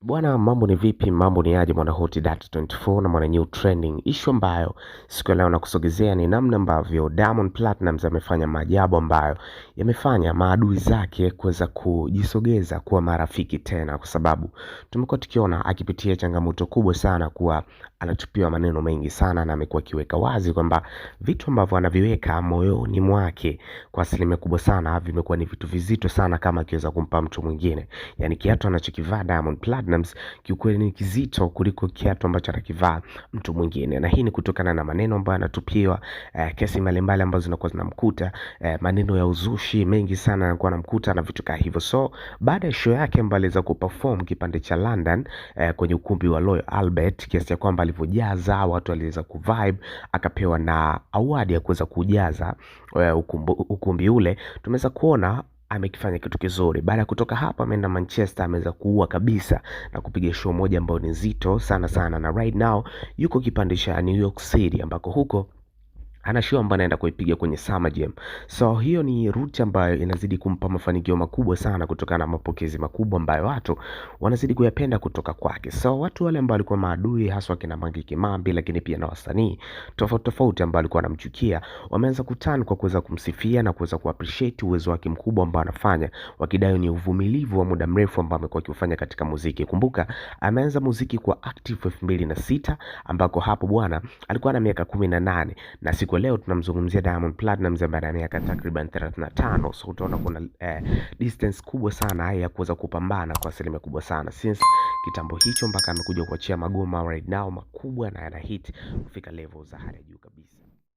Bwana, mambo ni vipi? Mambo ni aje mwana Hot Data 24 na mwana New Trending. Issue ambayo siku ya leo nakusogezea ni namna ambavyo Diamond Platnumz amefanya maajabu ambayo yamefanya maadui zake kuweza kujisogeza kuwa marafiki tena, kwa sababu tumekuwa tukiona akipitia changamoto kubwa sana, kuwa anatupiwa maneno mengi sana, na amekuwa akiweka wazi kwamba vitu ambavyo anaviweka moyoni mwake kwa asilimia kubwa sana vimekuwa ni vitu vizito sana kama akiweza kumpa mtu mwingine. Yani kiatu anachokivaa Diamond Platnumz kiukweli ni kizito kuliko kiatu ambacho anakivaa mtu mwingine, na hii ni kutokana na maneno ambayo anatupiwa, kesi mbalimbali ambazo zinakuwa zinamkuta, maneno ya uzushi mengi sana anakuwa anamkuta na vitu kama hivyo. So baada ya show yake ambayo aliweza kuperform kipande cha London, kwenye ukumbi wa Royal Albert, kiasi cha kwamba alivyojaza watu waliweza kuvibe, akapewa na award ya kuweza kujaza ukumbi ule. Tumeweza kuona amekifanya kitu kizuri. Baada ya kutoka hapa ameenda Manchester, ameweza kuua kabisa na kupiga show moja ambayo ni nzito sana sana, na right now yuko kipande cha New York City ambako huko ana show ambayo anaenda kuipiga kwenye Summer Jam. So hiyo ni route ambayo inazidi kumpa mafanikio makubwa sana kutokana na mapokezi makubwa ambayo watu wanazidi kuyapenda kutoka kwake. So watu wale ambao walikuwa maadui, haswa kina Mange Kimambi, lakini pia na wasanii tofauti tofauti ambao walikuwa wanamchukia, wameanza kutana kwa kuweza kumsifia na kuweza kuappreciate uwezo wake mkubwa ambao anafanya, wakidai ni uvumilivu wa muda mrefu ambao amekuwa akifanya katika muziki. Kumbuka ameanza muziki kwa active 2006, ambako hapo bwana alikuwa na miaka 18, na siku leo tunamzungumzia Diamond Platnumz ambaye ana miaka takriban 35. So utaona kuna distance kubwa sana ya kuweza kupambana kwa asilimia kubwa sana since kitambo hicho mpaka amekuja kuachia magoma right now makubwa na yana hit kufika level za hali ya juu kabisa.